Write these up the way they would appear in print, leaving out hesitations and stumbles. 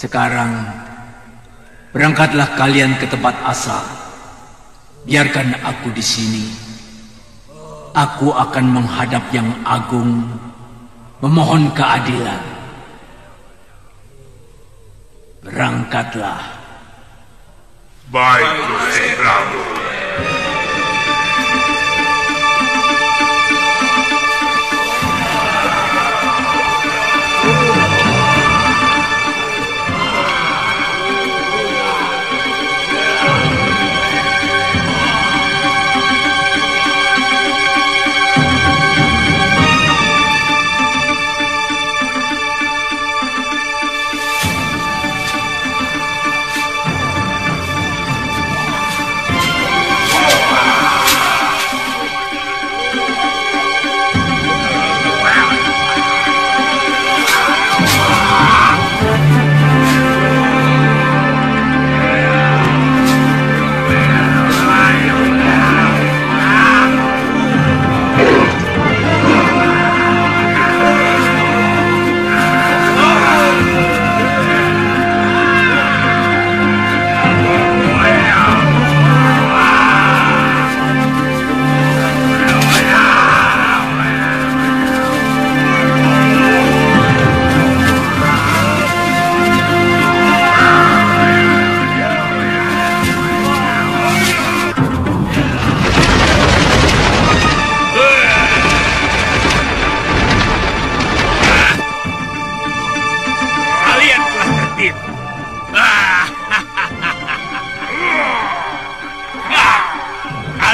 Sekarang berangkatlah kalian ke tempat asal. Biarkan aku di sini. Aku akan menghadap Yang Agung, memohon keadilan. Berangkatlah. Baik, Gusti Prabu.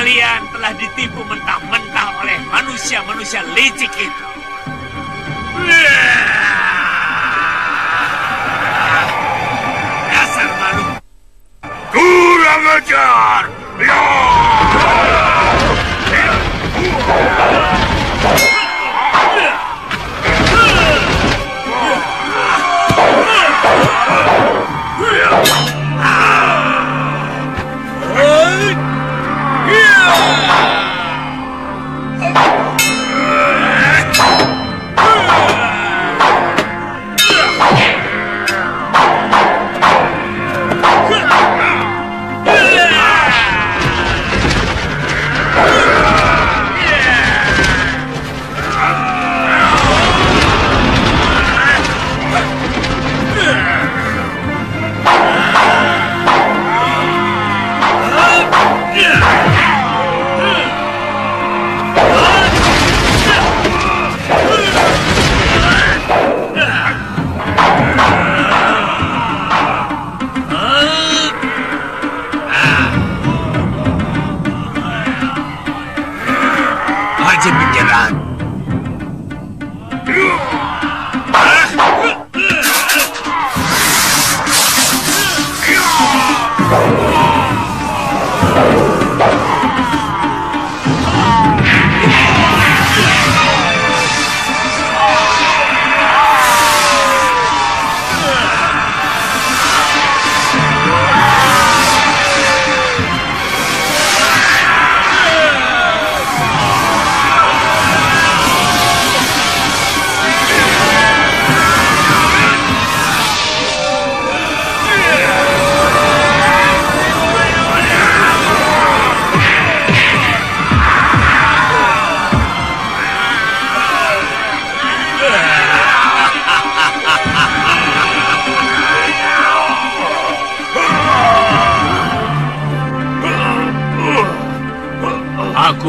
Kalian telah ditipu mentah-mentah oleh manusia-manusia licik itu. Dasar makhluk Kurang ajar!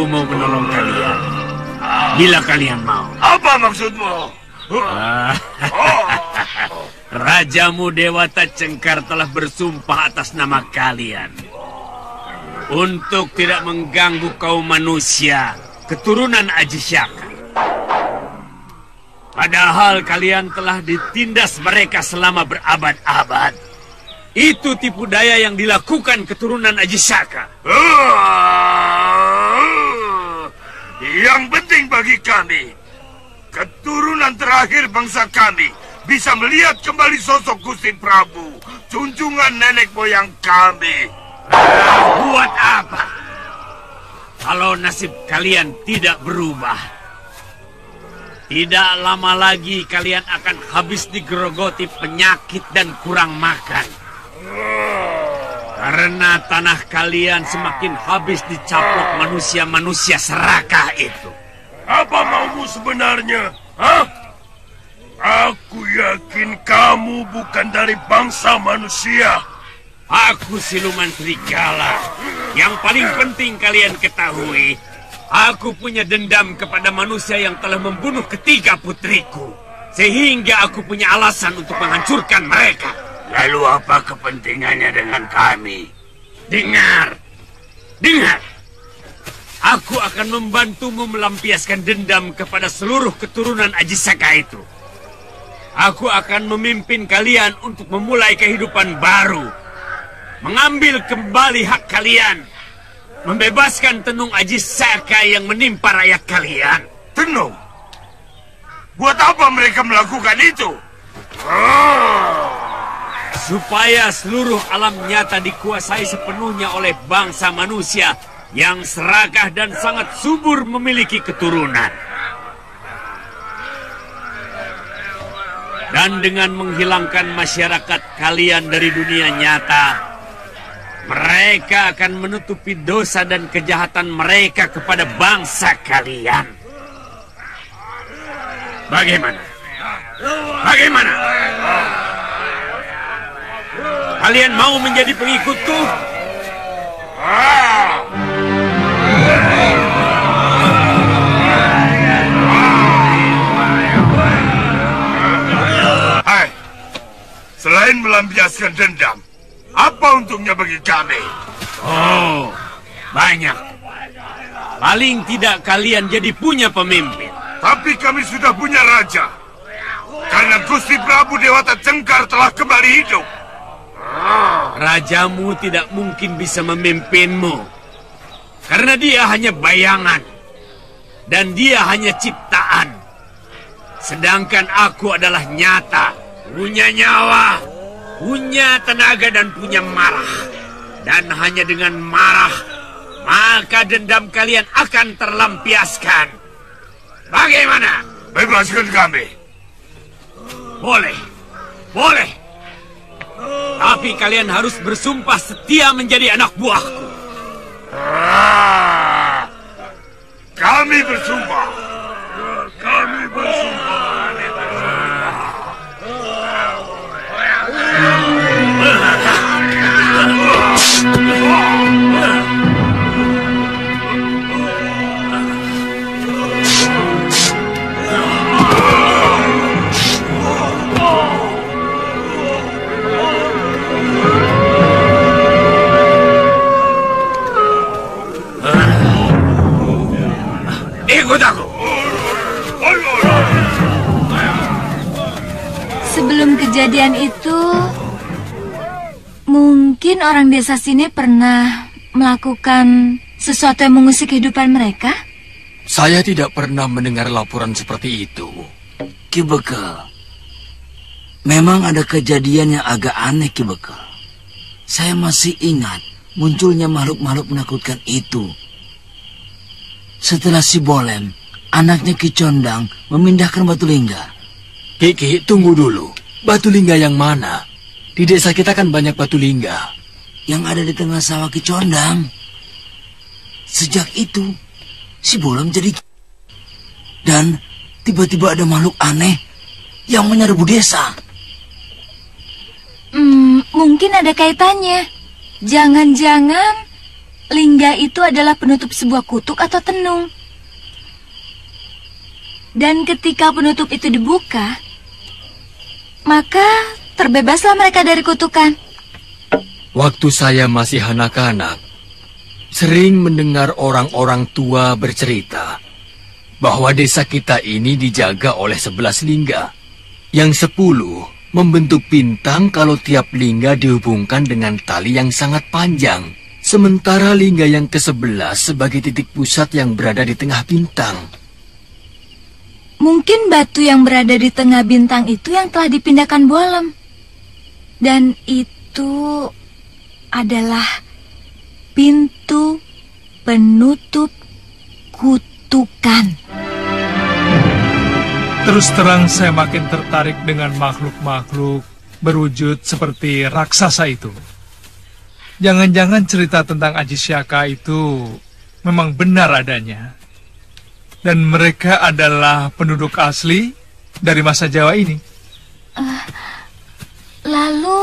Aku mau menolong kalian. Bila kalian mau. Apa maksudmu? Rajamu Dewata Cengkar telah bersumpah atas nama kalian untuk tidak mengganggu kaum manusia keturunan Aji Syaka. Padahal kalian telah ditindas mereka selama berabad-abad. Itu tipu daya yang dilakukan keturunan Aji Syaka. Yang penting bagi kami, keturunan terakhir bangsa kami bisa melihat kembali sosok Gusti Prabu, junjungan nenek moyang kami. Buat apa? Kalau nasib kalian tidak berubah, tidak lama lagi kalian akan habis digerogoti penyakit dan kurang makan. Karena tanah kalian semakin habis dicaplok manusia-manusia serakah itu. Apa maumu sebenarnya? Hah? Aku yakin kamu bukan dari bangsa manusia. Aku siluman serigala. Yang paling penting kalian ketahui, aku punya dendam kepada manusia yang telah membunuh ketiga putriku. Sehingga aku punya alasan untuk menghancurkan mereka. Lalu apa kepentingannya dengan kami? Dengar. Aku akan membantumu melampiaskan dendam kepada seluruh keturunan Aji Syaka itu. Aku akan memimpin kalian untuk memulai kehidupan baru. Mengambil kembali hak kalian. Membebaskan tenung Aji Syaka yang menimpa rakyat kalian. Tenung? Buat apa mereka melakukan itu? Supaya seluruh alam nyata dikuasai sepenuhnya oleh bangsa manusia yang serakah dan sangat subur memiliki keturunan. Dan dengan menghilangkan masyarakat kalian dari dunia nyata, mereka akan menutupi dosa dan kejahatan mereka kepada bangsa kalian. Bagaimana? Kalian mau menjadi pengikutku? Hai, selain melampiaskan dendam, apa untungnya bagi kami? Oh, banyak. Paling tidak kalian jadi punya pemimpin. Tapi kami sudah punya raja. Karena Gusti Prabu Dewata Cengkar telah kembali hidup. Rajamu tidak mungkin bisa memimpinmu. Karena dia hanya bayangan. Dan dia hanya ciptaan. Sedangkan aku adalah nyata. Punya nyawa. Punya tenaga dan punya marah. Dan hanya dengan marah, maka dendam kalian akan terlampiaskan. Bagaimana? Bebaskan kami. Boleh. Tapi kalian harus bersumpah setia menjadi anak buahku. Kami bersumpah. Ikut aku. Sebelum kejadian itu, mungkin orang desa sini pernah melakukan sesuatu yang mengusik kehidupan mereka? Saya tidak pernah mendengar laporan seperti itu. Ki Bekel, memang ada kejadian yang agak aneh, Ki Bekel. Saya masih ingat munculnya makhluk-makhluk menakutkan itu. Setelah si Bolem, anaknya Ki Condang, memindahkan batu lingga. Ki, tunggu dulu. Batu lingga yang mana? Di desa kita kan banyak batu lingga. Yang ada di tengah sawah Ki Condang. Sejak itu, si Bolem jadi... Dan tiba-tiba ada makhluk aneh yang menyerbu desa. Mungkin ada kaitannya. Jangan-jangan lingga itu adalah penutup sebuah kutuk atau tenung. Dan ketika penutup itu dibuka, maka terbebaslah mereka dari kutukan. Waktu saya masih anak-anak, sering mendengar orang-orang tua bercerita bahwa desa kita ini dijaga oleh 11 lingga. Yang 10 membentuk bintang kalau tiap lingga dihubungkan dengan tali yang sangat panjang. Sementara lingga yang ke-11 sebagai titik pusat yang berada di tengah bintang. Mungkin batu yang berada di tengah bintang itu yang telah dipindahkan Boalem. Dan itu adalah pintu penutup kutukan. Terus terang saya makin tertarik dengan makhluk-makhluk berwujud seperti raksasa itu. Jangan-jangan cerita tentang Aji Syaka itu memang benar adanya. Dan mereka adalah penduduk asli dari masa Jawa ini. Lalu,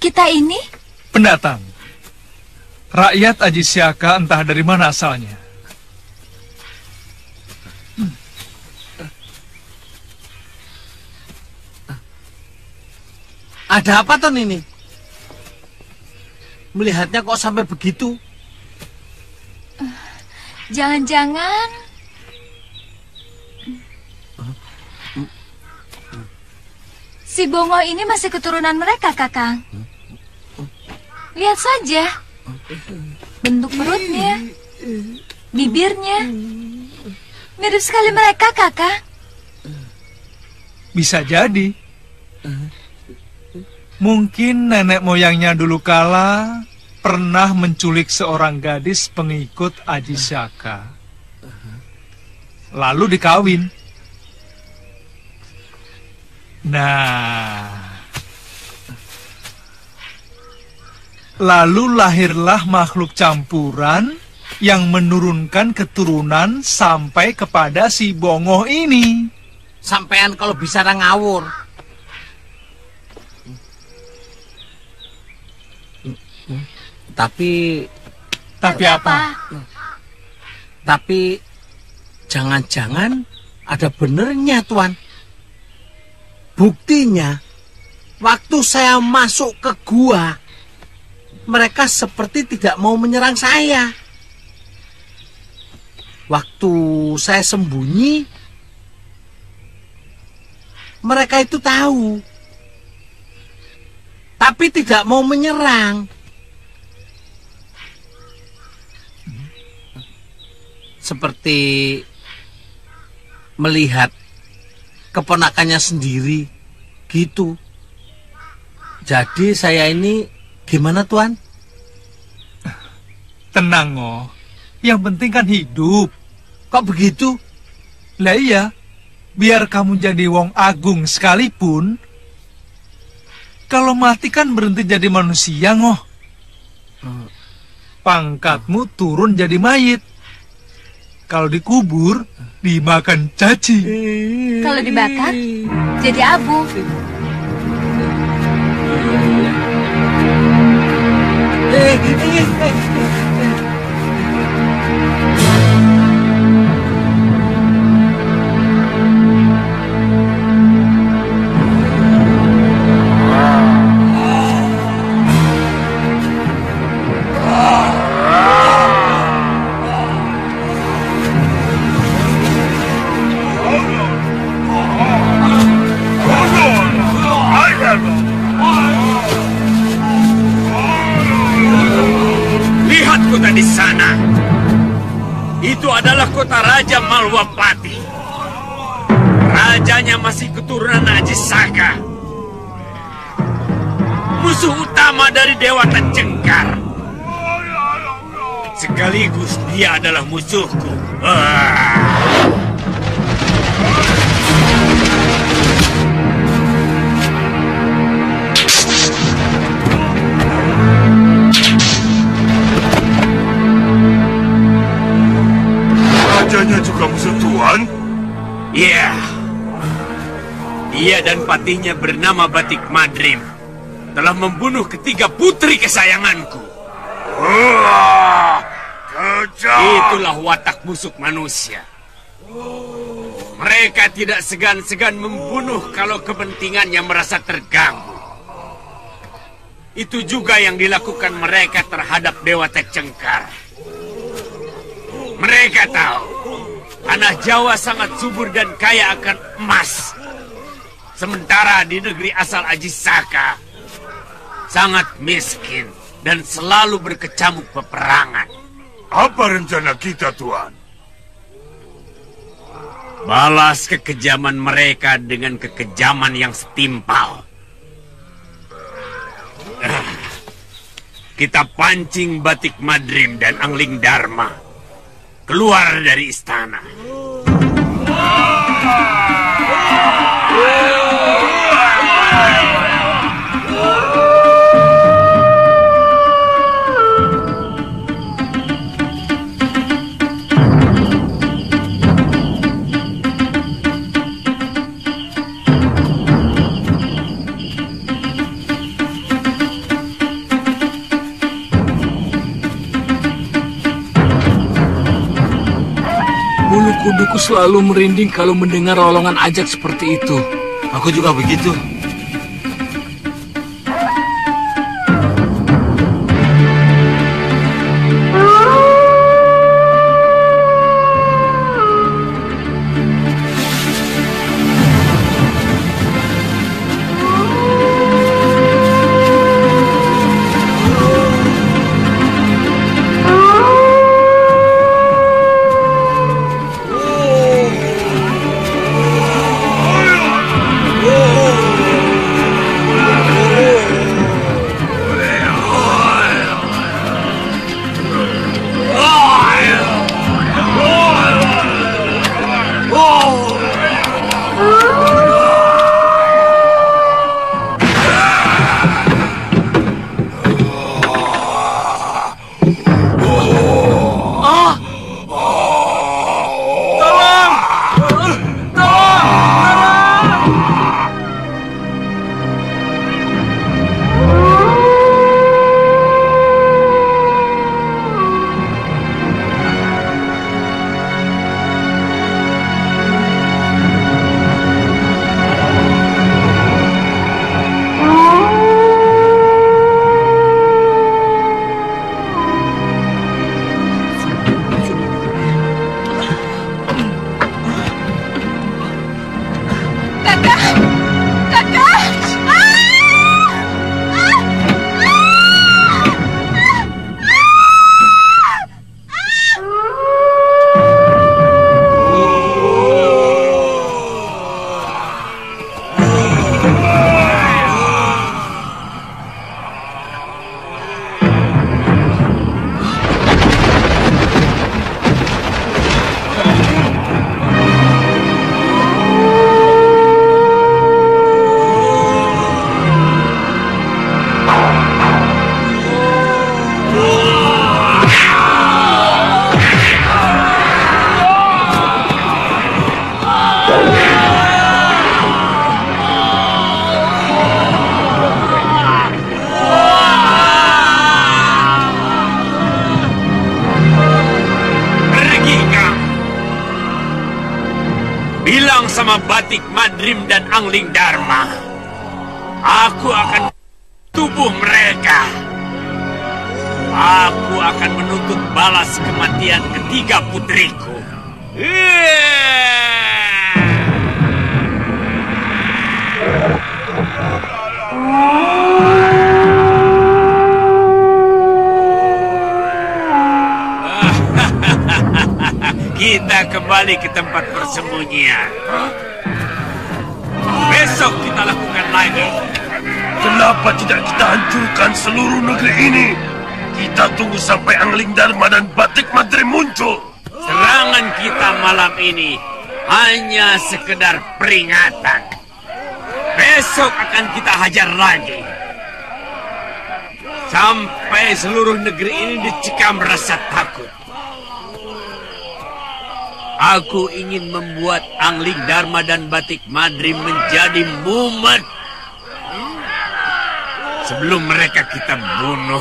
kita ini? Pendatang. Rakyat Aji Syaka entah dari mana asalnya. Ada apa Ton ini? Melihatnya kok sampai begitu? Jangan-jangan si Bongo ini masih keturunan mereka, Kakang. Lihat saja bentuk perutnya, bibirnya, mirip sekali mereka, Kakang. Bisa jadi. Mungkin nenek moyangnya dulu kala pernah menculik seorang gadis pengikut Aji Syaka. Lalu dikawin. Nah, lalu lahirlah makhluk campuran yang menurunkan keturunan sampai kepada si Bongo ini. Sampean kalau bisa ngawur. Tapi apa? Tapi jangan-jangan ada benernya, Tuan. Buktinya, waktu saya masuk ke gua, mereka seperti tidak mau menyerang saya. Waktu saya sembunyi, mereka itu tahu, tapi tidak mau menyerang. Seperti melihat keponakannya sendiri, gitu. Jadi saya ini gimana, Tuan? Tenang, Oh. Yang penting kan hidup. Kok begitu? Lah iya, biar kamu jadi wong agung sekalipun, kalau mati kan berhenti jadi manusia, Ngoh. Pangkatmu turun jadi mayit. Kalau dikubur, dimakan cacing. Kalau dibakar, jadi abu. Di sana, itu adalah kota Raja Malwapati. Rajanya masih keturunan Aji Saka, musuh utama dari Dewata Cengkar. Sekaligus dia adalah musuhku. Rajanya juga musuh Tuan? Iya. Dia dan patinya bernama Batik Madrim telah membunuh ketiga putri kesayanganku. Kejam. Itulah watak busuk manusia. Mereka tidak segan-segan membunuh kalau kepentingannya merasa terganggu. Itu juga yang dilakukan mereka terhadap Dewa Tek Cengkar. Mereka tahu tanah Jawa sangat subur dan kaya akan emas. Sementara di negeri asal Aji Saka sangat miskin dan selalu berkecamuk peperangan. Apa rencana kita, Tuan? Balas kekejaman mereka dengan kekejaman yang setimpal. Kita pancing Batik Madrim dan Angling Dharma keluar dari istana. Bulu kuduku selalu merinding kalau mendengar rolongan ajak seperti itu. Aku juga begitu. Sama Batik Madrim dan Angling Dharma, aku akan tubuh mereka. Aku akan menuntut balas kematian ketiga putriku. Kita kembali ke tempat persembunyian. Besok kita lakukan lagi. Kenapa tidak kita hancurkan seluruh negeri ini? Kita tunggu sampai Angling Dharma dan Batik Madrim muncul. Serangan kita malam ini hanya sekedar peringatan. Besok akan kita hajar lagi. Sampai seluruh negeri ini dicekam rasa takut. Aku ingin membuat Angling Dharma dan Batik Madrim menjadi mumet. Sebelum mereka kita bunuh.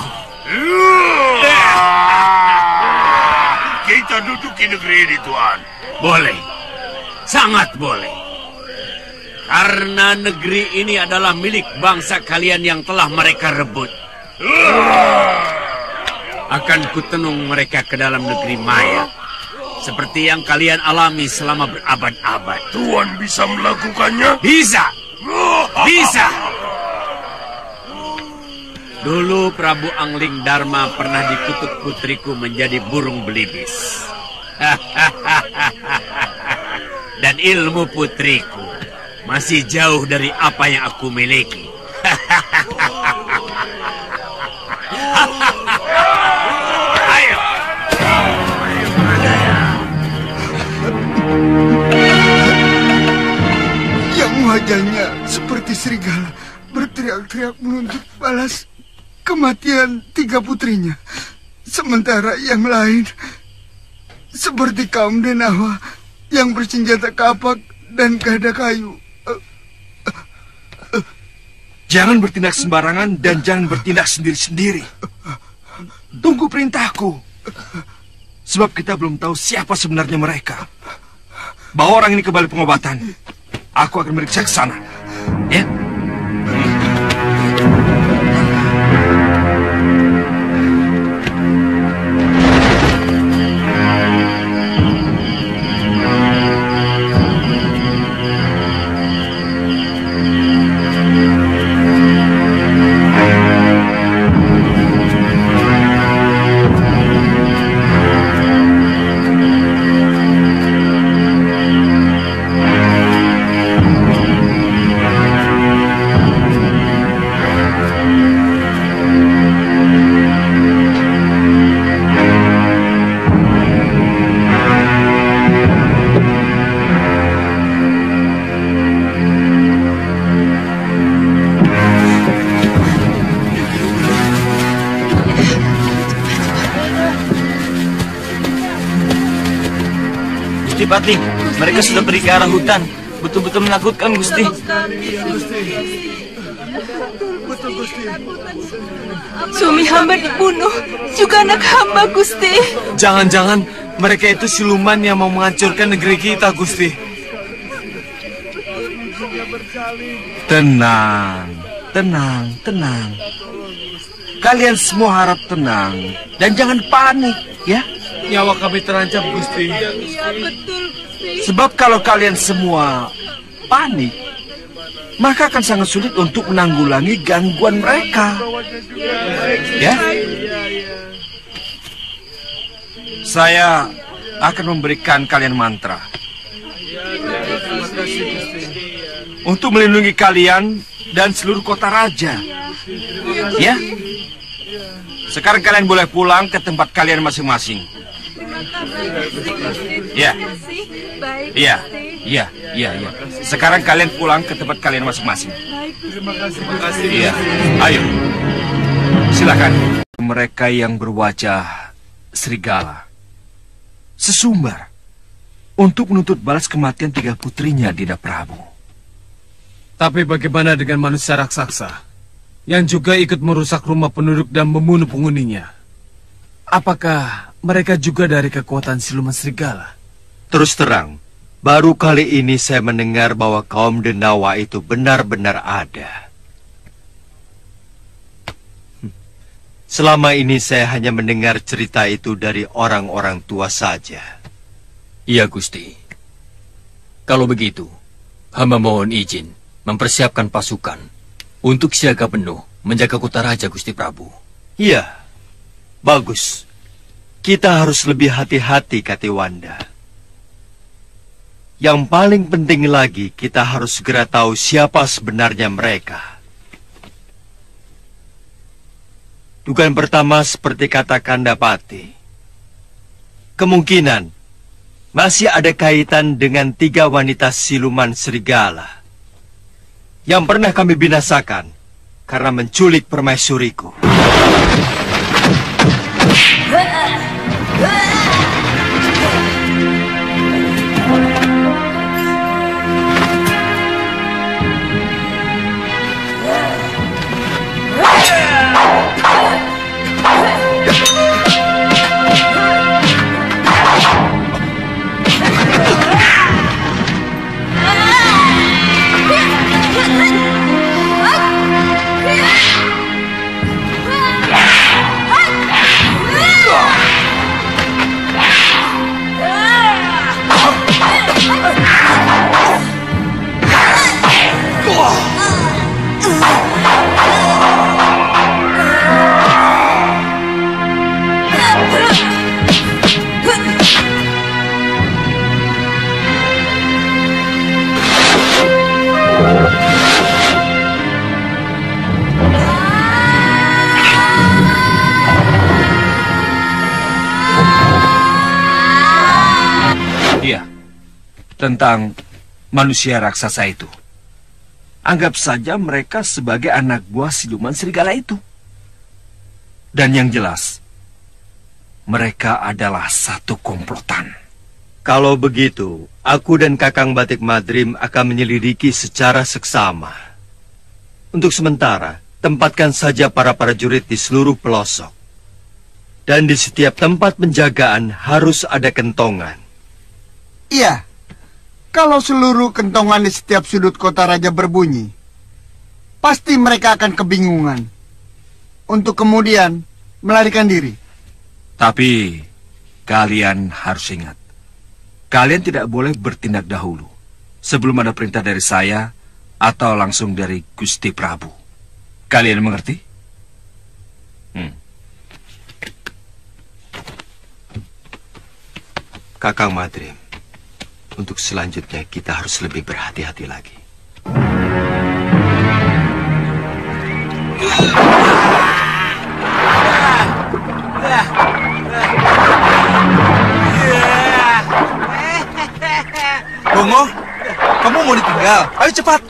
Kita duduki negeri ini, Tuan. Boleh. Sangat boleh. Karena negeri ini adalah milik bangsa kalian yang telah mereka rebut. Akan kutenung mereka ke dalam negeri maya. Seperti yang kalian alami selama berabad-abad. Tuan bisa melakukannya? Bisa. Bisa. Dulu Prabu Angling Dharma pernah dikutuk putriku menjadi burung belibis. Dan ilmu putriku masih jauh dari apa yang aku miliki. Ayo. Yang wajahnya seperti serigala berteriak-teriak menuntut balas kematian 3 putrinya. Sementara yang lain seperti kaum Denawa yang bersenjata kapak dan gada kayu. Jangan bertindak sembarangan dan jangan bertindak sendiri-sendiri. Tunggu perintahku. Sebab kita belum tahu siapa sebenarnya mereka. Bawa orang ini ke balai pengobatan. Aku akan meriksa ke sana. Ya. Patih, mereka sudah pergi ke arah hutan. Betul-betul menakutkan, Gusti. Suami hamba dibunuh, juga anak hamba, Gusti. Jangan-jangan mereka itu siluman yang mau menghancurkan negeri kita, Gusti. Tenang, tenang, tenang. Kalian semua harap tenang dan jangan panik, ya. Nyawa kami terancam, Gusti. Iya, betul, Gusti. Sebab kalau kalian semua panik, maka akan sangat sulit untuk menanggulangi gangguan mereka. Ya? Saya akan memberikan kalian mantra untuk melindungi kalian dan seluruh kota raja. Ya? Sekarang kalian boleh pulang ke tempat kalian masing-masing. Ya. Iya. Iya, iya, iya. Sekarang kalian pulang ke tempat kalian masing-masing. Terima kasih. Iya. Ayo. Silakan. Mereka yang berwajah serigala sesumbar untuk menuntut balas kematian 3 putrinya, Dinda Prabu. Tapi bagaimana dengan manusia raksasa yang juga ikut merusak rumah penduduk dan membunuh penghuninya? Apakah mereka juga dari kekuatan siluman serigala? Terus terang, baru kali ini saya mendengar bahwa kaum Denawa itu benar-benar ada. Selama ini saya hanya mendengar cerita itu dari orang-orang tua saja. Iya, Gusti. Kalau begitu, hamba mohon izin mempersiapkan pasukan untuk siaga penuh menjaga kota raja, Gusti Prabu. Iya, bagus. Kita harus lebih hati-hati, Katiwanda. Yang paling penting lagi, kita harus segera tahu siapa sebenarnya mereka. Dugaan pertama seperti kata Kandapati. Kemungkinan masih ada kaitan dengan 3 wanita siluman serigala yang pernah kami binasakan karena menculik permaisuriku. tentang manusia raksasa itu. Anggap saja mereka sebagai anak buah siluman serigala itu. Dan yang jelas, mereka adalah satu komplotan. Kalau begitu, aku dan Kakang Batik Madrim akan menyelidiki secara seksama. Untuk sementara, tempatkan saja para prajurit di seluruh pelosok. Dan di setiap tempat penjagaan harus ada kentongan. Iya, kalau seluruh kentongan di setiap sudut kota raja berbunyi, pasti mereka akan kebingungan untuk kemudian melarikan diri. Tapi kalian harus ingat, kalian tidak boleh bertindak dahulu sebelum ada perintah dari saya atau langsung dari Gusti Prabu. Kalian mengerti? Kakang Madrim, untuk selanjutnya kita harus lebih berhati-hati lagi. Bongo, kamu mau ditinggal? Ayo cepat.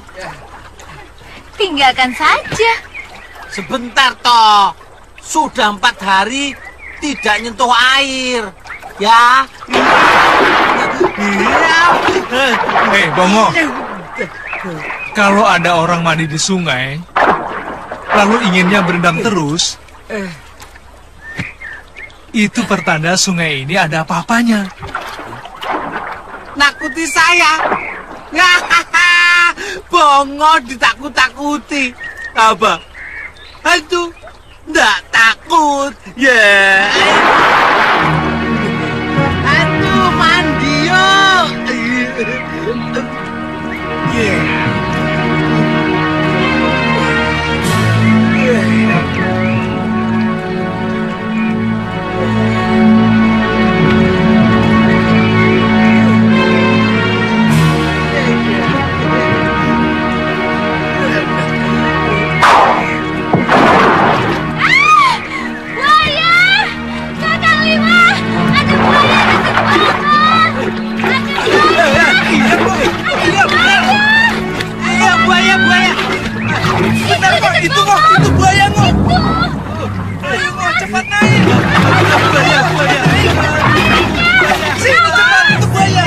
Tinggalkan saja. Sebentar toh. Sudah 4 hari tidak nyentuh air. Ya. Bongo. Kalau ada orang mandi di sungai, lalu inginnya berendam terus, itu pertanda sungai ini ada apa-apanya. Nakuti saya. Bongo ditakut-takuti. Apa? Aduh, nggak takut. Ya. Aduh, mandi yuk. Itu buaya, Ngo. Ayo, Ngo, cepat naik. Buaya. Sini, cepat, itu buaya.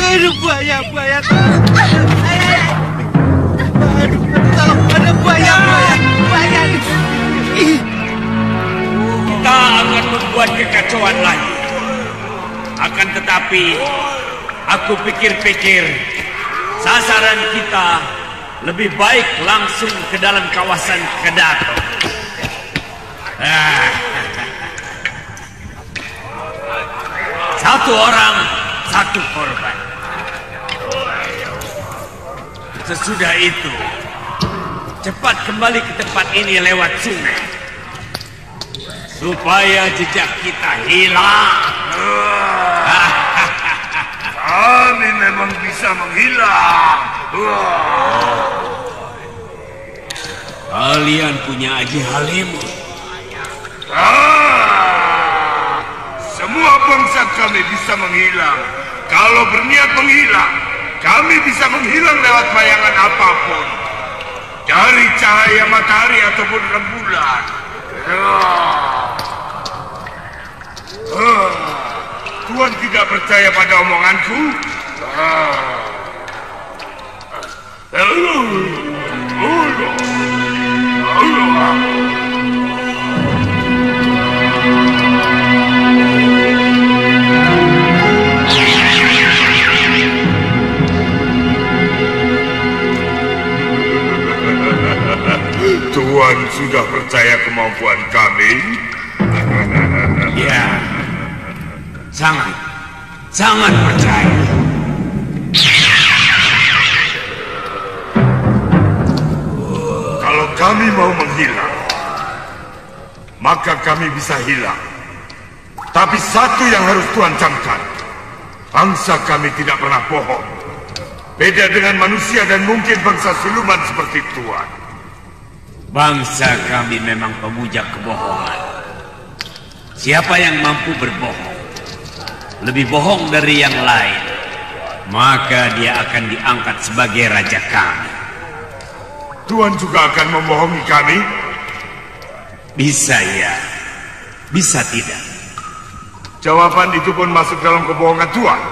Aduh, buaya. Aduh, tolong, ada buaya. Kita akan membuat kekacauan lagi. Akan tetapi, aku pikir-pikir, sasaran kita lebih baik langsung ke dalam kawasan Kedaton. Satu orang, satu korban. Sesudah itu, cepat kembali ke tempat ini lewat sungai, supaya jejak kita hilang. Kami memang bisa menghilang. Kalian punya Aji Halimun. Semua bangsa kami bisa menghilang. Kalau berniat menghilang, kami bisa menghilang lewat bayangan apapun. Dari cahaya matahari ataupun rembulan. Tuhan tidak percaya pada omonganku? Tuhan sudah percaya kemampuan kami? Ya, sangat percaya. Kalau kami mau menghilang, maka kami bisa hilang. Tapi satu yang harus Tuhan camkan, bangsa kami tidak pernah bohong. Beda dengan manusia dan mungkin bangsa siluman seperti Tuhan. Bangsa kami memang pemuja kebohongan. Siapa yang mampu berbohong, lebih bohong dari yang lain, maka dia akan diangkat sebagai raja kami. Tuan juga akan membohongi kami? Bisa ya, bisa tidak. Jawaban itu pun masuk dalam kebohongan Tuan.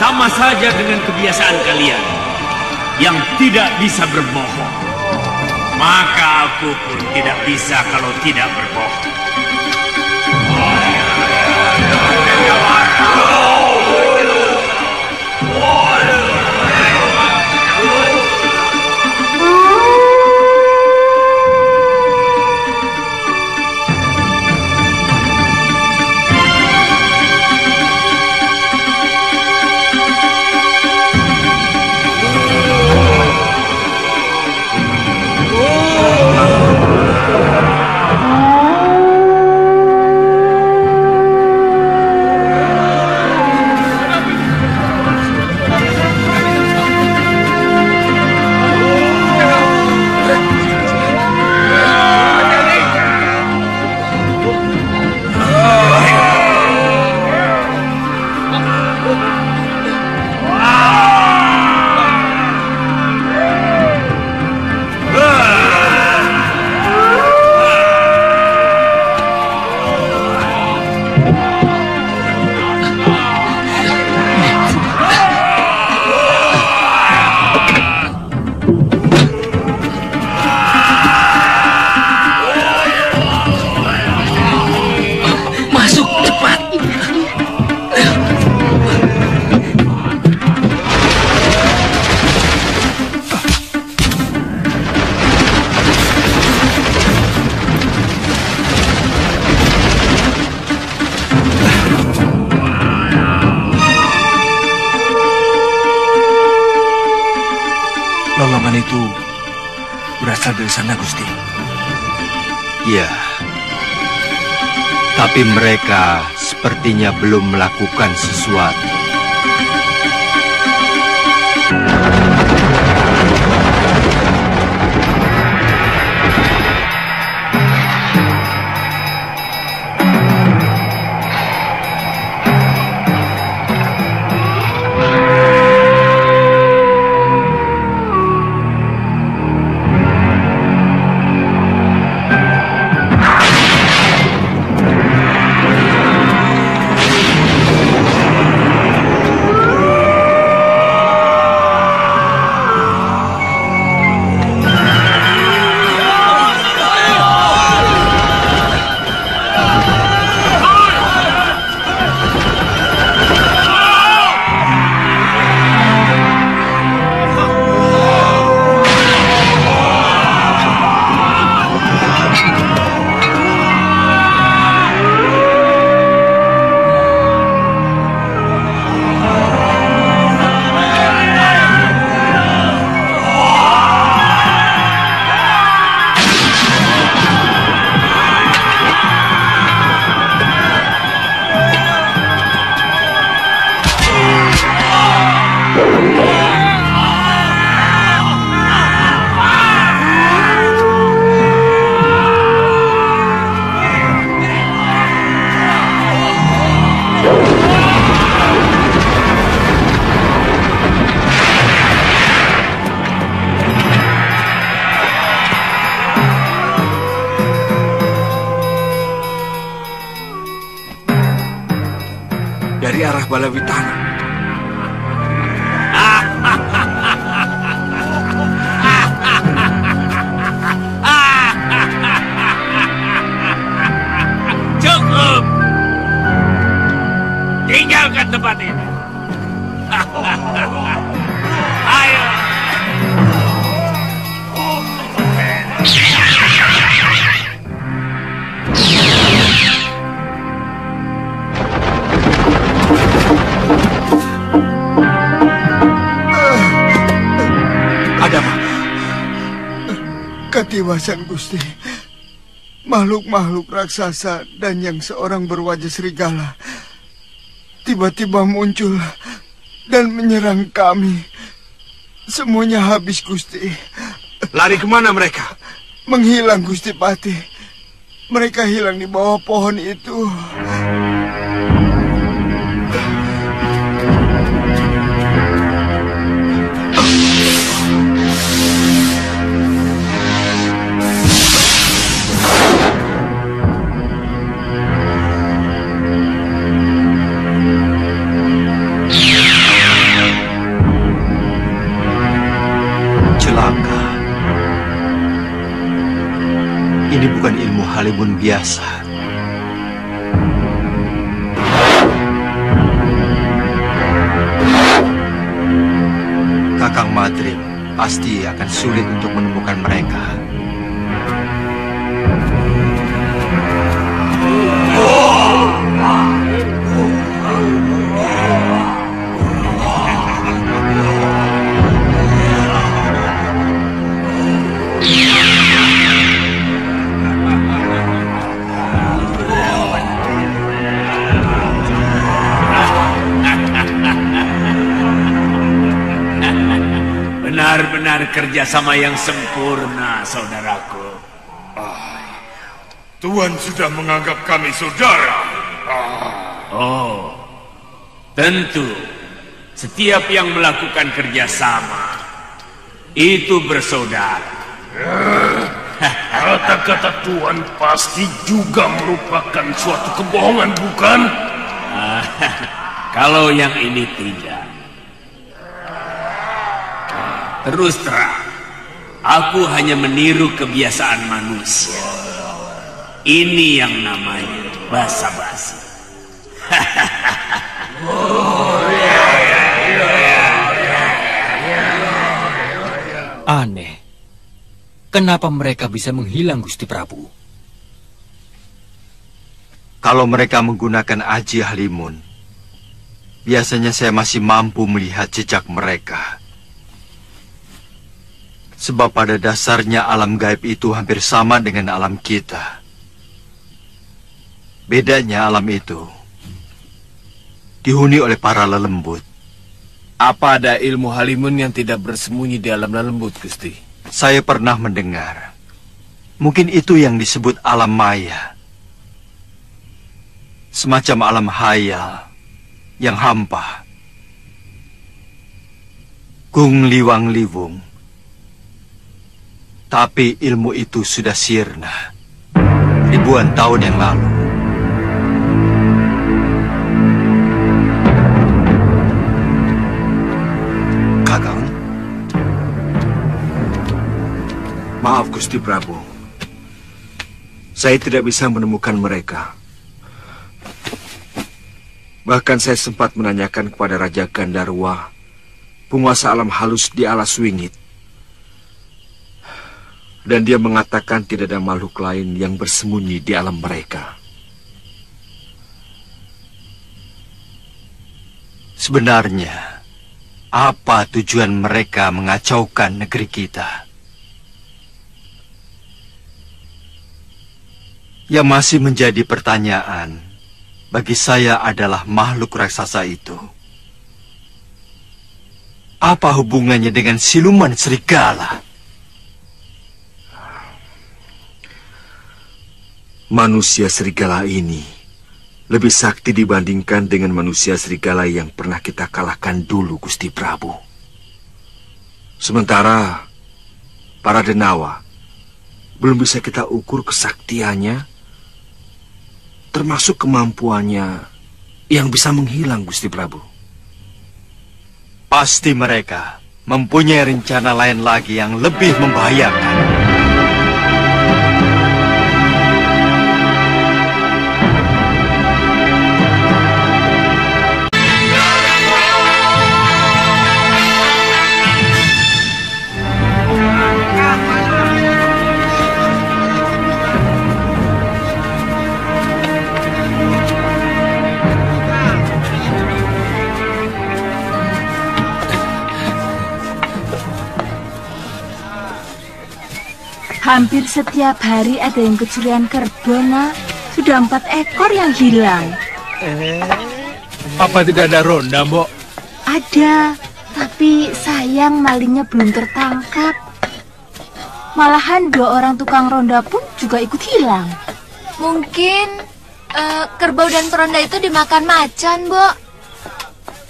Sama saja dengan kebiasaan kalian yang tidak bisa berbohong. Maka aku pun tidak bisa kalau tidak berbohong. Lolongan itu berasal dari sana, Gusti. Ya, tapi mereka sepertinya belum melakukan sesuatu. Dari arah Balawitana. Cukup. Tinggalkan tempat ini. Ayo. Ketiwasan Gusti, makhluk-makhluk raksasa dan yang seorang berwajah serigala tiba-tiba muncul dan menyerang kami. Semuanya habis, Gusti. Lari kemana mereka? Menghilang, Gusti Patih. Mereka hilang di bawah pohon itu. Ini bukan ilmu halimun biasa. Kakang Madrim pasti akan sulit untuk menemukan mereka. Benar-benar kerjasama yang sempurna, saudaraku. Tuan sudah menganggap kami saudara. Oh, tentu. Setiap yang melakukan kerjasama itu bersaudara. Kata-kata Tuan pasti juga merupakan suatu kebohongan, bukan? Kalau yang ini tidak. Terus terang, aku hanya meniru kebiasaan manusia. Ini yang namanya basa-basi. Aneh. Kenapa mereka bisa menghilang, Gusti Prabu? Kalau mereka menggunakan aji halimun, biasanya saya masih mampu melihat jejak mereka. Sebab pada dasarnya alam gaib itu hampir sama dengan alam kita. Bedanya alam itu dihuni oleh para lelembut. Apa ada ilmu halimun yang tidak bersembunyi di alam lelembut, Gusti? Saya pernah mendengar. Mungkin itu yang disebut alam maya. Semacam alam hayal yang hampa. Kung liwang liwung. Tapi ilmu itu sudah sirna ribuan tahun yang lalu. Kakang, maaf Gusti Prabu, saya tidak bisa menemukan mereka. Bahkan saya sempat menanyakan kepada Raja Gandarwa, penguasa alam halus di alas wingit. Dan dia mengatakan tidak ada makhluk lain yang bersembunyi di alam mereka. Sebenarnya, apa tujuan mereka mengacaukan negeri kita? Yang masih menjadi pertanyaan bagi saya adalah makhluk raksasa itu. Apa hubungannya dengan siluman serigala? Manusia serigala ini lebih sakti dibandingkan dengan manusia serigala yang pernah kita kalahkan dulu, Gusti Prabu. Sementara para denawa belum bisa kita ukur kesaktiannya, termasuk kemampuannya yang bisa menghilang, Gusti Prabu. Pasti mereka mempunyai rencana lain lagi yang lebih membahayakan. Hampir setiap hari ada yang kecurian kerbau, Nak. Sudah 4 ekor yang hilang. Apa tidak ada ronda, Mbok? Ada, tapi sayang malingnya belum tertangkap. Malahan 2 orang tukang ronda pun juga ikut hilang. Mungkin kerbau dan peronda itu dimakan macan, Bo.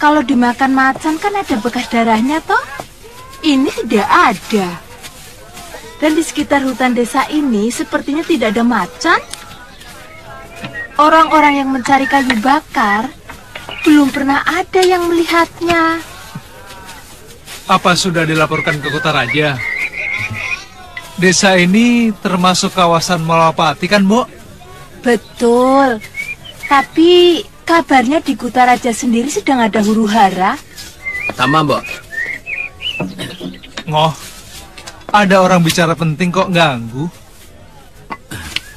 Kalau dimakan macan kan ada bekas darahnya, toh? Ini tidak ada. Dan di sekitar hutan desa ini sepertinya tidak ada macan. Orang-orang yang mencari kayu bakar belum pernah ada yang melihatnya. Apa sudah dilaporkan ke Kota Raja? Desa ini termasuk kawasan Malapati kan, Mbok? Betul. Tapi kabarnya di Kota Raja sendiri sedang ada huru-hara. Sama, Mbok. Ngoh, ada orang bicara penting kok ganggu?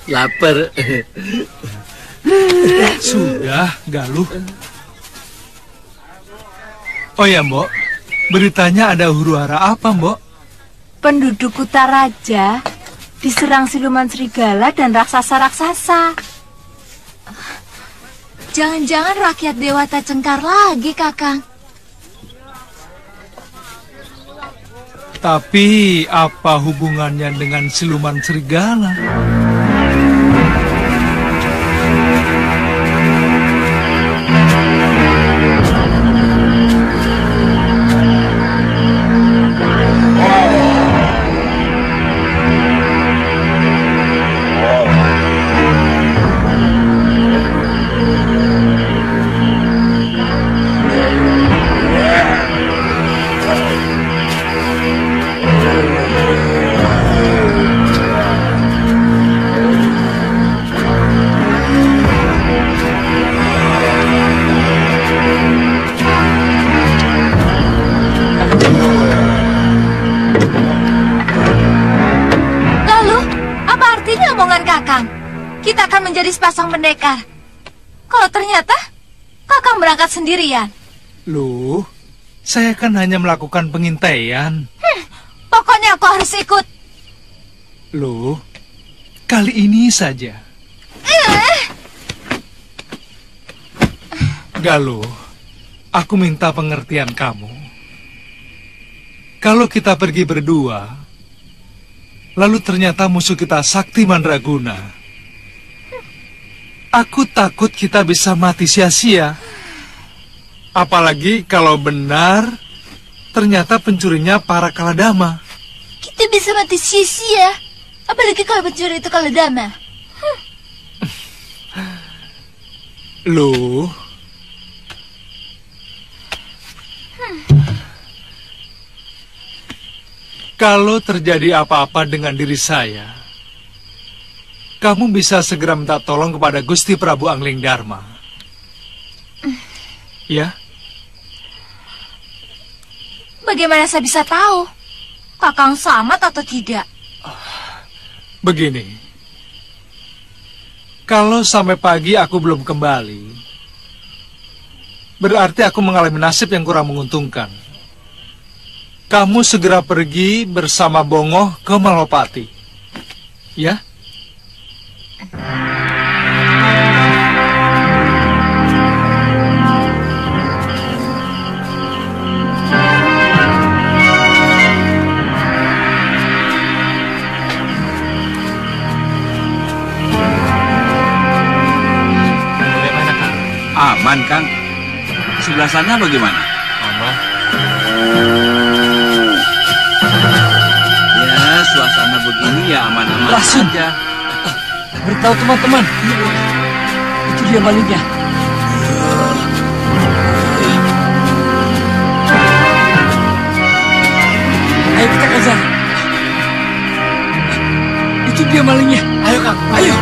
Lapar. Sudah, Galuh. Oh ya, Mbok. Beritanya ada huru-hara apa, Mbok? Penduduk Kota Raja diserang siluman serigala dan raksasa-raksasa. Jangan-jangan rakyat Dewata Cengkar lagi, Kakang. Tapi apa hubungannya dengan siluman serigala? Kita akan menjadi sepasang pendekar. Kalau ternyata Kakang berangkat sendirian. Loh, saya kan hanya melakukan pengintaian. Pokoknya aku harus ikut. Loh, kali ini saja. Galuh, aku minta pengertian kamu. Kalau kita pergi berdua, lalu ternyata musuh kita Sakti Mandraguna, aku takut kita bisa mati sia-sia. Apalagi kalau benar ternyata pencurinya para Kaladama. Kita bisa mati sia-sia. Apalagi kalau pencuri itu Kaladama. Loh. Kalau terjadi apa-apa dengan diri saya, kamu bisa segera minta tolong kepada Gusti Prabu Angling Dharma. Ya? Bagaimana saya bisa tahu? Kakang selamat atau tidak? Begini. Kalau sampai pagi aku belum kembali, berarti aku mengalami nasib yang kurang menguntungkan. Kamu segera pergi bersama Bongoh ke Malopati. Ya? Bagaimana, Kang? Aman, Kang. Sebelah sana bagaimana? Aman. Ya, suasana begini ya aman-aman saja. Beritahu teman-teman, itu dia malingnya. Ayo kita kejar. Itu dia malingnya. Ayo Kang, ayo.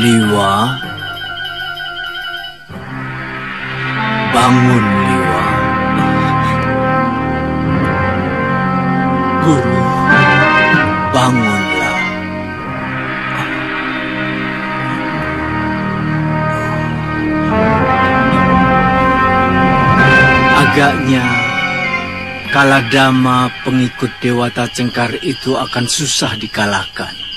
Liwa, bangun Liwa. Guru, bangunlah. Agaknya Kaladama pengikut Dewata Cengkar itu akan susah dikalahkan.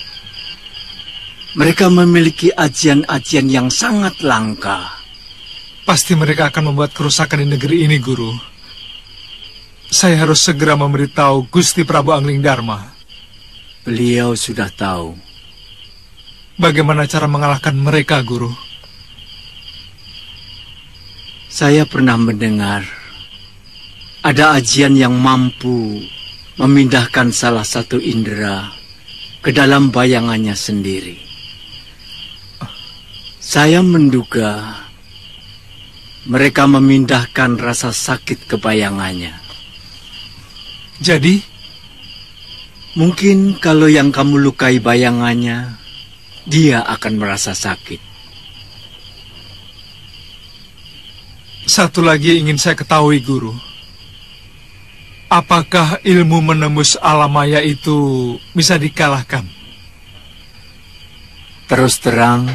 Mereka memiliki ajian-ajian yang sangat langka. Pasti mereka akan membuat kerusakan di negeri ini, Guru. Saya harus segera memberitahu Gusti Prabu Angling Dharma. Beliau sudah tahu. Bagaimana cara mengalahkan mereka, Guru? Saya pernah mendengar ada ajian yang mampu memindahkan salah satu indera ke dalam bayangannya sendiri. Saya menduga mereka memindahkan rasa sakit ke bayangannya. Jadi? Mungkin kalau yang kamu lukai bayangannya, dia akan merasa sakit. Satu lagi ingin saya ketahui, Guru. Apakah ilmu menembus alam maya itu bisa dikalahkan? Terus terang,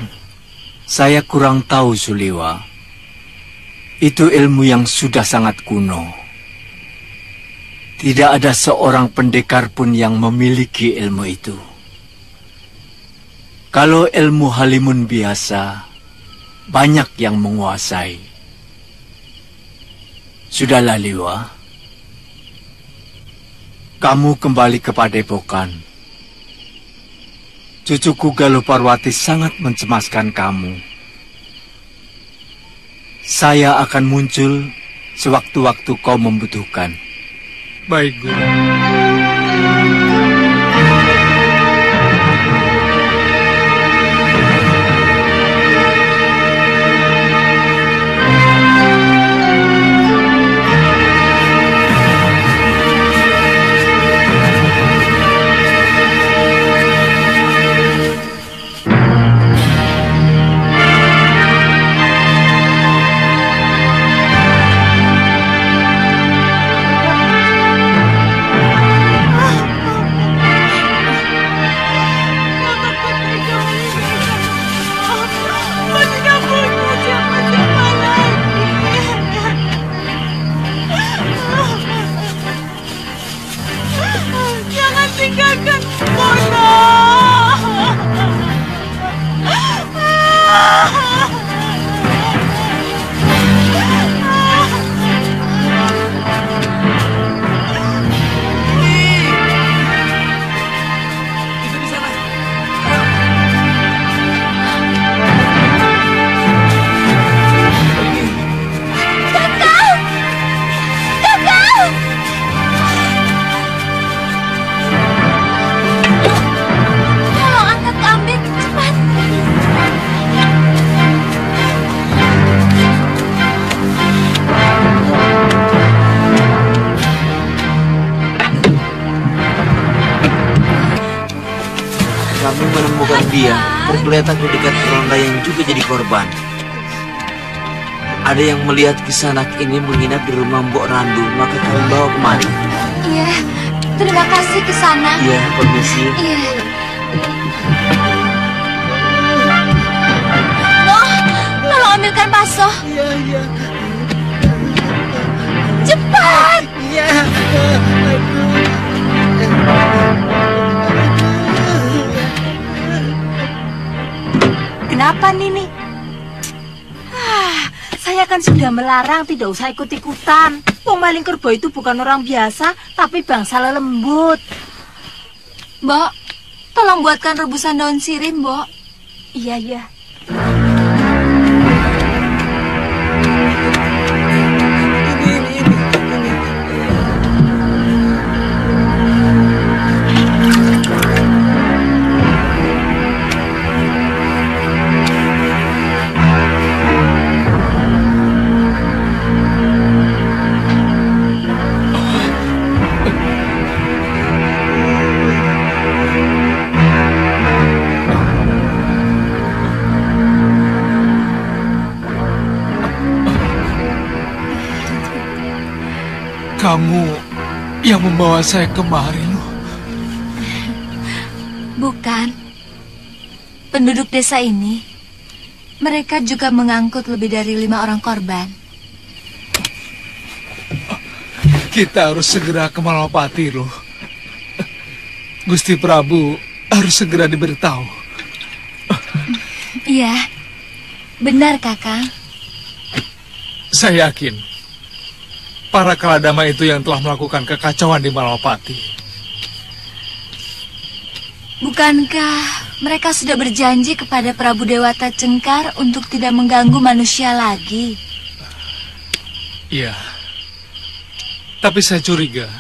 saya kurang tahu, Suliwa. Itu ilmu yang sudah sangat kuno. Tidak ada seorang pendekar pun yang memiliki ilmu itu. Kalau ilmu halimun biasa, banyak yang menguasai. Sudahlah, Liwa. Kamu kembali ke Padepokan. Cucuku Galuh Parwati sangat mencemaskan kamu. Saya akan muncul sewaktu-waktu kau membutuhkan. Baik, Guru. Dia tergeletak di dekat ronda yang juga jadi korban. Ada yang melihat Kisanak ini menginap di rumah Mbok Randu, maka kami bawa kemari. Iya, terima kasih Kisanak. Iya, permisi. Iya. Mbok, tolong ambilkan bakso. Iya, iya. Cepat. Iya. Kenapa Nini? Saya kan sudah melarang tidak usah ikut-ikutan. Wong maling kerbau itu bukan orang biasa, tapi bangsa lembut. Mbok, tolong buatkan rebusan daun sirih, Mbok. Iya, iya. Ini. kamu yang membawa saya kemari, loh. Bukan. Penduduk desa ini, mereka juga mengangkut lebih dari 5 orang korban. Kita harus segera ke Malapati, loh. Gusti Prabu harus segera diberitahu. Iya, benar, Kakang. Saya yakin para Kaladama itu yang telah melakukan kekacauan di Malapati. Bukankah mereka sudah berjanji kepada Prabu Dewata Cengkar untuk tidak mengganggu manusia lagi? Iya. Tapi saya curiga,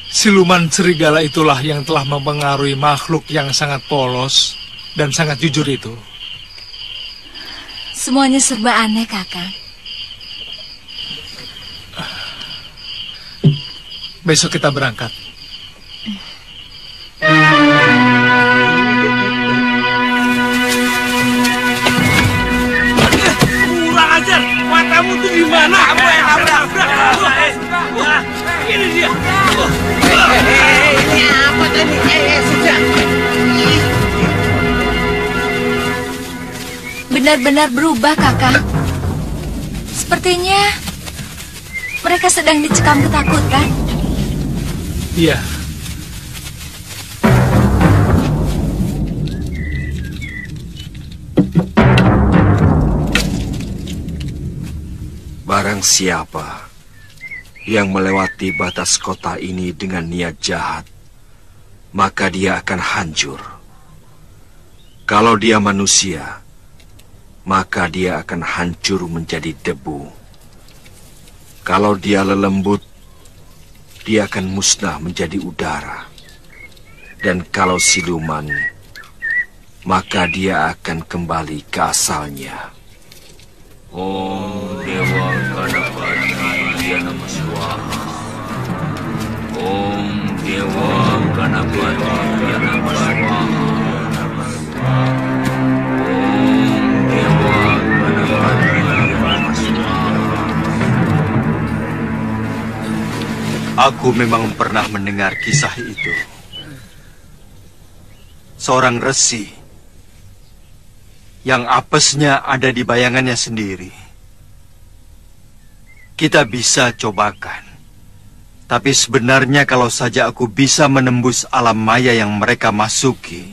siluman serigala itulah yang telah mempengaruhi makhluk yang sangat polos dan sangat jujur itu. Semuanya serba aneh, Kakang. Besok kita berangkat. Kurang ajar, matamu tuh di mana? Kamu yang nabrak. Ini dia. Ini apa tadi? Sudah. Benar-benar berubah, Kakang. Sepertinya mereka sedang dicekam ketakutan. Iya. Barang siapa yang melewati batas kota ini dengan niat jahat, maka dia akan hancur. Kalau dia manusia, maka dia akan hancur menjadi debu. Kalau dia lelembut, dia akan musnah menjadi udara. Dan kalau siluman, maka dia akan kembali ke asalnya. Om Dewa Ganapati Yanama Swaha. Om Dewa Ganapati Yanama Swaha. Om Dewa Ganapati Yanama Swaha. Aku memang pernah mendengar kisah itu. Seorang resi yang apesnya ada di bayangannya sendiri. Kita bisa cobakan. Tapi sebenarnya kalau saja aku bisa menembus alam maya yang mereka masuki,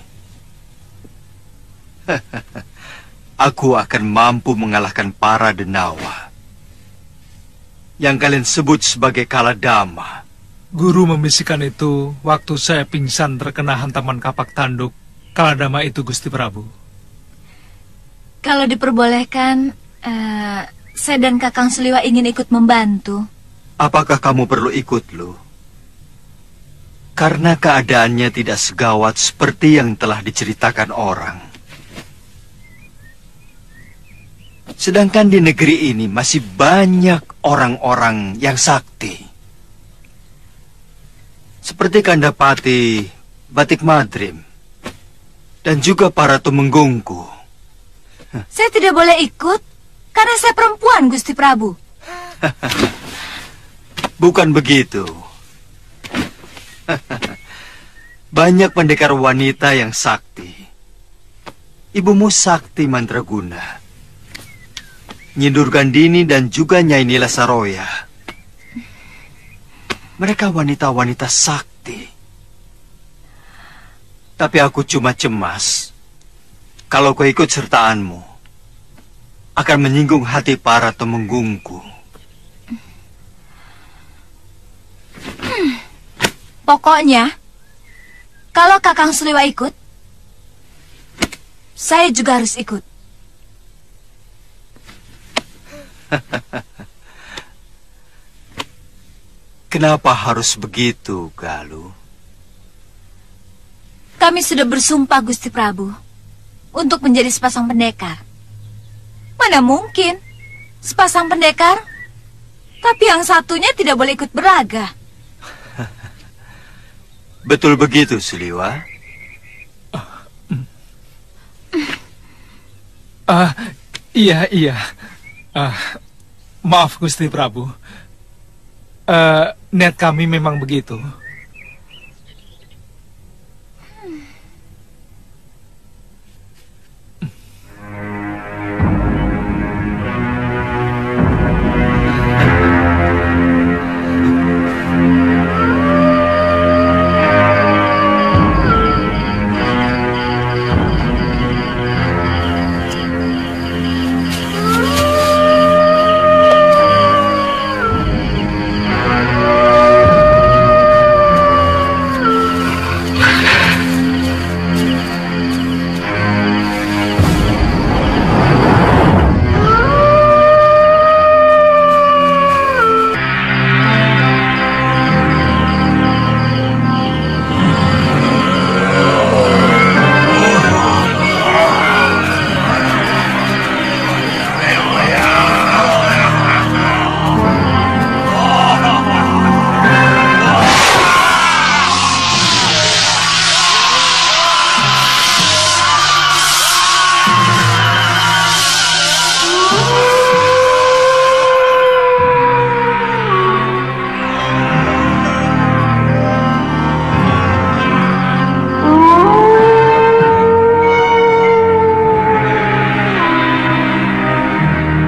aku akan mampu mengalahkan para denawa yang kalian sebut sebagai Kaladama. Guru membisikkan itu waktu saya pingsan terkena hantaman kapak tanduk Kaladama itu, Gusti Prabu. Kalau diperbolehkan, saya dan Kakang Seliwa ingin ikut membantu. Apakah kamu perlu ikut, Lu? Karena keadaannya tidak segawat seperti yang telah diceritakan orang. Sedangkan di negeri ini masih banyak orang-orang yang sakti. Seperti Kandapati, Batik Madrim, dan juga para Tumenggungku. Saya tidak boleh ikut karena saya perempuan, Gusti Prabu. Bukan begitu. Banyak pendekar wanita yang sakti. Ibumu Sakti Mandraguna, Nyi Durgandini, dan juga Nyai Nila Saroya. Mereka wanita-wanita sakti. Tapi aku cuma cemas kalau keikut sertaanmu akan menyinggung hati para temenggungku. Pokoknya, kalau Kakang Seliwa ikut, saya juga harus ikut. Kenapa harus begitu, Galuh? Kami sudah bersumpah, Gusti Prabu, untuk menjadi sepasang pendekar. Mana mungkin sepasang pendekar, tapi yang satunya tidak boleh ikut beraga. Betul begitu, Seliwa? Iya. Maaf, Gusti Prabu. Niat kami memang begitu.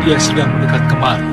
Dia sedang mendekat kemari.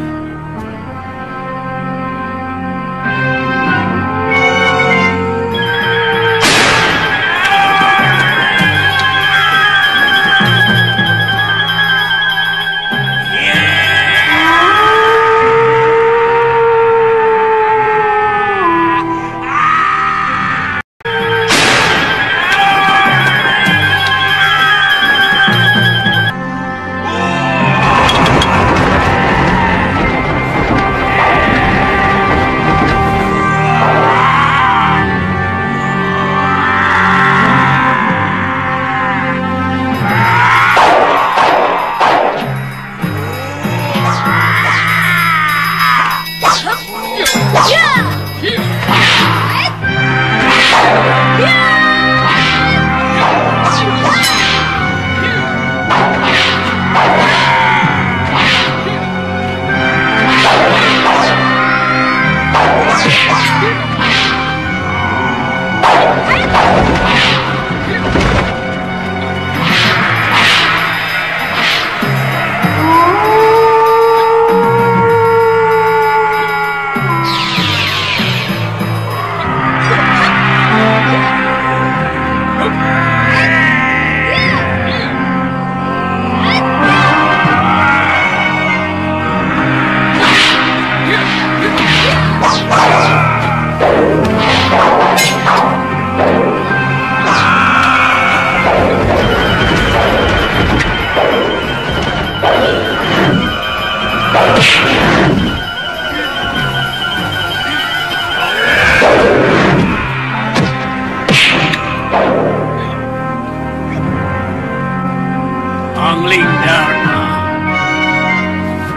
Angling Dharma,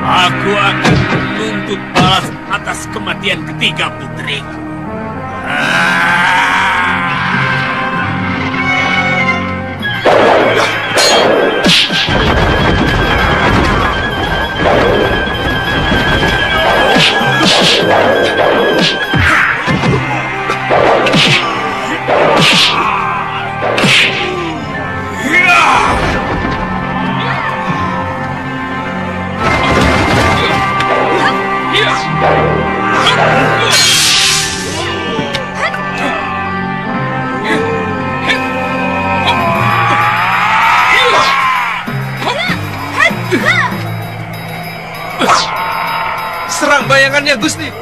aku akan menuntut balas atas kematian ketiga putriku. Serang bayangannya, Gusti.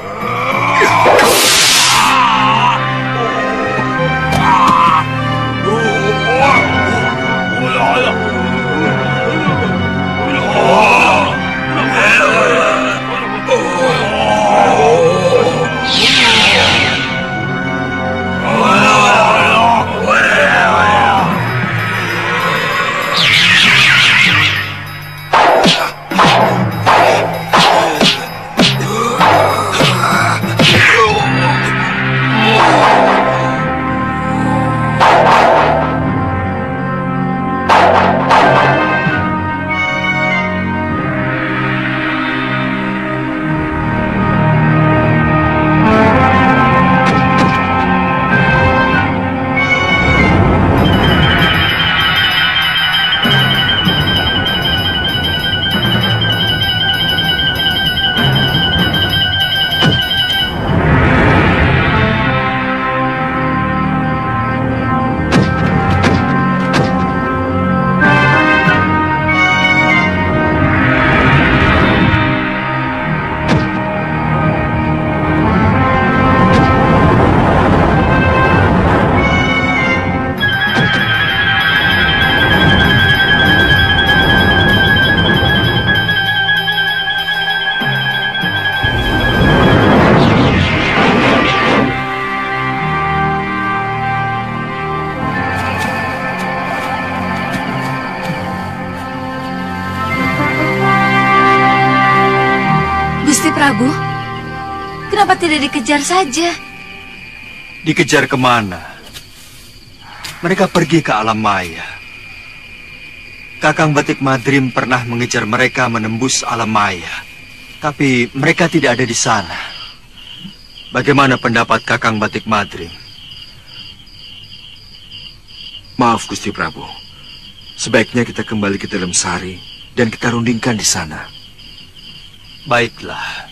Kenapa tidak dikejar saja? Dikejar kemana? Mereka pergi ke alam maya. Kakang Batik Madrim pernah mengejar mereka menembus alam maya. Tapi mereka tidak ada di sana. Bagaimana pendapat Kakang Batik Madrim? Maaf Gusti Prabu. Sebaiknya kita kembali ke dalam sari dan kita rundingkan di sana. Baiklah.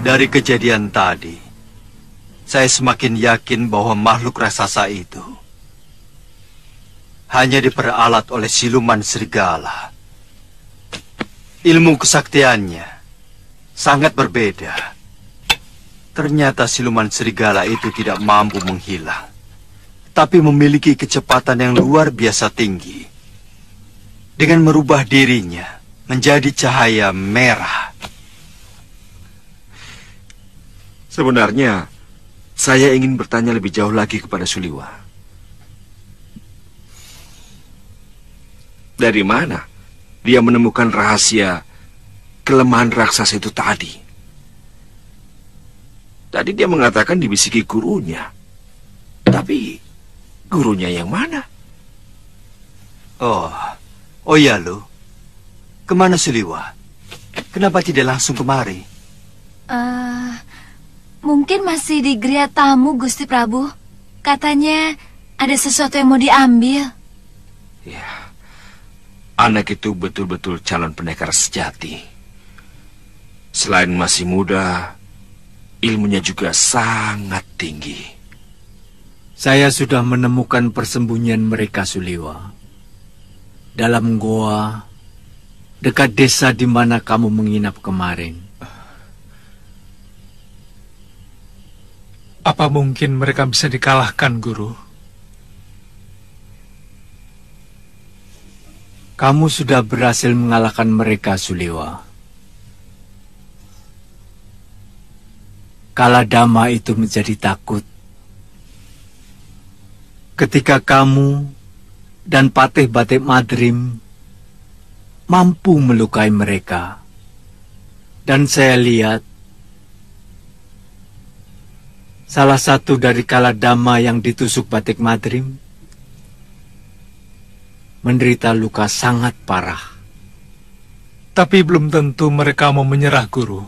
Dari kejadian tadi, saya semakin yakin bahwa makhluk raksasa itu hanya diperalat oleh siluman serigala. Ilmu kesaktiannya sangat berbeda. Ternyata siluman serigala itu tidak mampu menghilang, tapi memiliki kecepatan yang luar biasa tinggi. Dengan merubah dirinya menjadi cahaya merah. Sebenarnya, saya ingin bertanya lebih jauh lagi kepada Suliwa. Dari mana dia menemukan rahasia kelemahan raksasa itu tadi? Tadi dia mengatakan dibisiki gurunya. Tapi, gurunya yang mana? Oh ya lo. Kemana Suliwa? Kenapa tidak langsung kemari? Mungkin masih di geria tamu, Gusti Prabu. Katanya ada sesuatu yang mau diambil. Ya, anak itu betul-betul calon pendekar sejati. Selain masih muda, ilmunya juga sangat tinggi. Saya sudah menemukan persembunyian mereka, Suliwa. Dalam goa, dekat desa di mana kamu menginap kemarin. Apa mungkin mereka bisa dikalahkan, Guru? Kamu sudah berhasil mengalahkan mereka, Suliwa. Kaladama itu menjadi takut ketika kamu dan Patih Batik Madrim mampu melukai mereka. Dan saya lihat salah satu dari Kaladama yang ditusuk Batik Madrim menderita luka sangat parah. Tapi belum tentu mereka mau menyerah, Guru.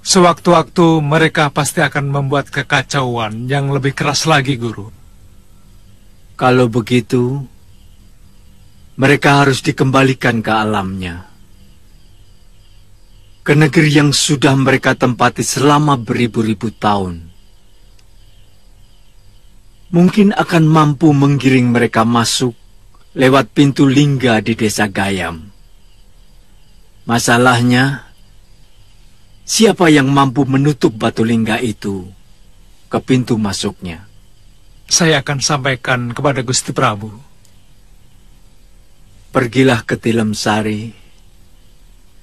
Sewaktu-waktu mereka pasti akan membuat kekacauan yang lebih keras lagi, Guru. Kalau begitu, mereka harus dikembalikan ke alamnya. Ke negeri yang sudah mereka tempati selama beribu-ribu tahun. Mungkin akan mampu menggiring mereka masuk lewat pintu lingga di desa Gayam. Masalahnya, siapa yang mampu menutup batu lingga itu ke pintu masuknya? Saya akan sampaikan kepada Gusti Prabu. Pergilah ke Tilem Sari.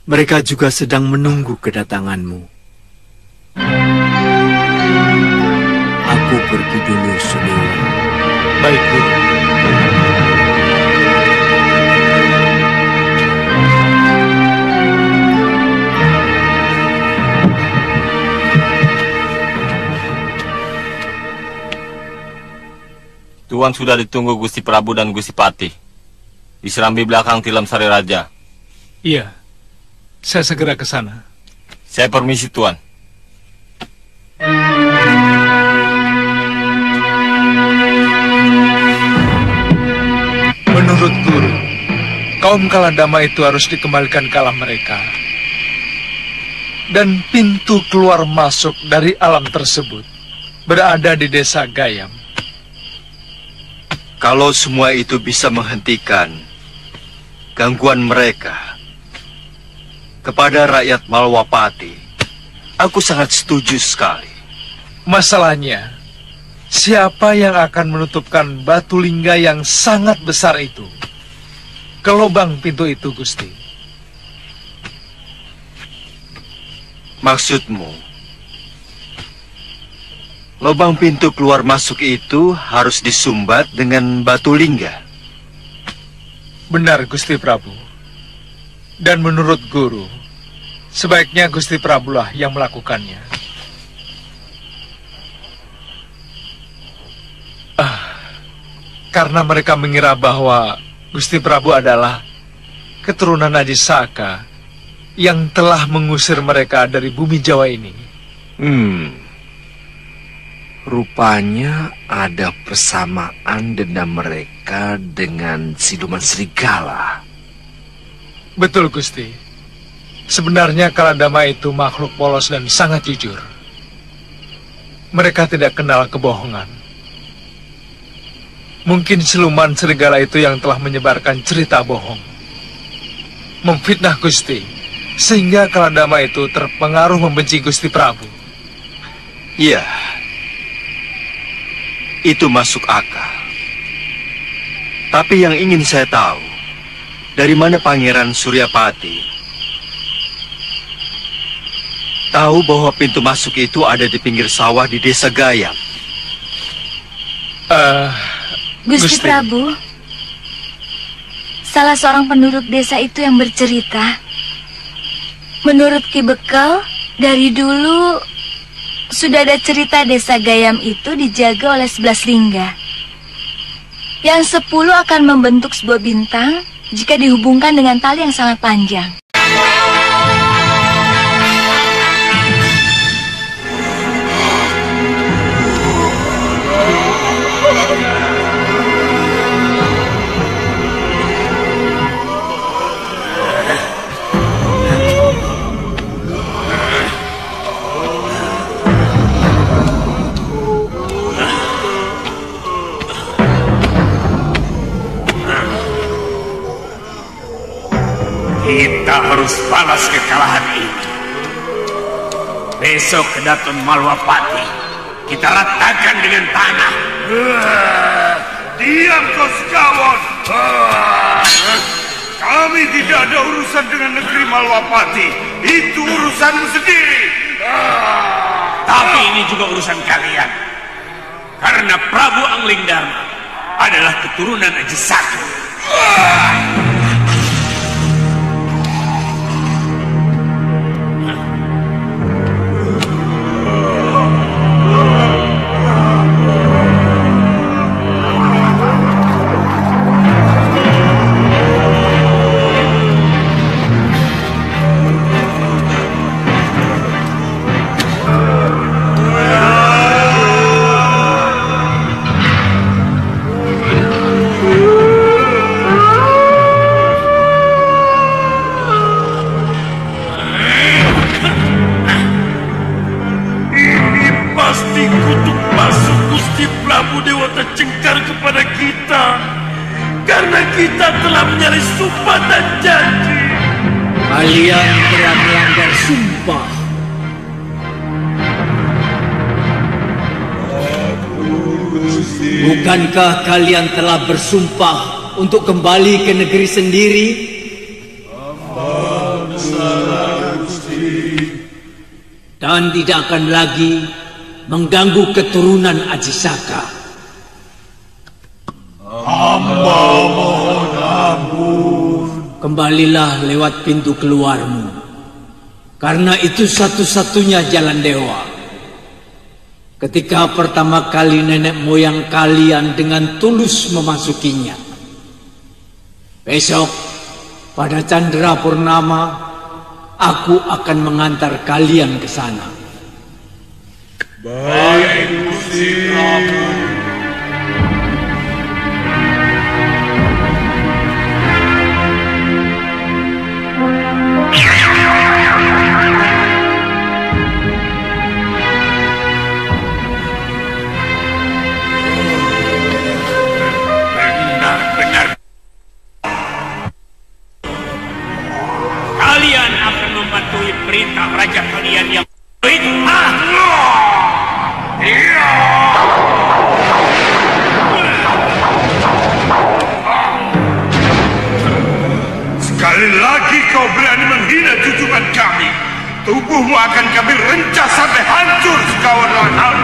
Mereka juga sedang menunggu kedatanganmu. Aku pergi dulu, Suliwa. Baik, Guru. Tuan sudah ditunggu Gusti Prabu dan Gusti Patih. Di serambi belakang Tilem Sari Raja. Iya. Saya segera ke sana. Saya permisi, Tuan. Menurut Guru, kaum Kaladama itu harus dikembalikan ke alam mereka. Dan pintu keluar masuk dari alam tersebut berada di desa Gayam. Kalau semua itu bisa menghentikan gangguan mereka kepada rakyat Malwapati, aku sangat setuju sekali. Masalahnya, siapa yang akan menutupkan batu lingga yang sangat besar itu ke lubang pintu itu, Gusti? Maksudmu, Lubang pintu keluar masuk itu harus disumbat dengan batu lingga. Benar, Gusti Prabu. Dan menurut guru, sebaiknya Gusti Prabu lah yang melakukannya. Karena mereka mengira bahwa Gusti Prabu adalah keturunan Ajisaka yang telah mengusir mereka dari bumi Jawa ini. Rupanya ada persamaan dendam mereka dengan siluman serigala. Betul, Gusti. Sebenarnya Kaladama itu makhluk polos dan sangat jujur. Mereka tidak kenal kebohongan. Mungkin siluman serigala itu yang telah menyebarkan cerita bohong, memfitnah Gusti, sehingga Kaladama itu terpengaruh membenci Gusti Prabu. Iya, itu masuk akal. Tapi yang ingin saya tahu, dari mana Pangeran Suryapati tahu bahwa pintu masuk itu ada di pinggir sawah di desa Gayam? Gusti Prabu, salah seorang penduduk desa itu yang bercerita. Menurut Ki Bekel, dari dulu sudah ada cerita desa Gayam itu dijaga oleh 11 lingga. Yang 10 akan membentuk sebuah bintang jika dihubungkan dengan tali yang sangat panjang. Kita harus balas kekalahan itu. Besok ke Daton Malwapati, kita ratakan dengan tanah. Diam kau sekawan. Kami tidak ada urusan dengan negeri Malwapati. Itu urusanmu sendiri. Tapi ini juga urusan kalian. Karena Prabu Anglingdarma adalah keturunan Ajisaka. Kalian telah melanggar sumpah. Bukankah kalian telah bersumpah untuk kembali ke negeri sendiri? Dan tidak akan lagi mengganggu keturunan Ajisaka. Hamba mohon ampun. Kembalilah lewat pintu keluarmu, karena itu satu-satunya jalan dewa. Ketika pertama kali nenek moyang kalian dengan tulus memasukinya. Besok, pada Candra Purnama, aku akan mengantar kalian ke sana. Baik, Gusti Prabu. Kalian akan mematuhi perintah raja kalian yang Sekali lagi kau berani menghina junjungan kami, tubuhmu akan kami rencah sampai hancur sekawan lawan.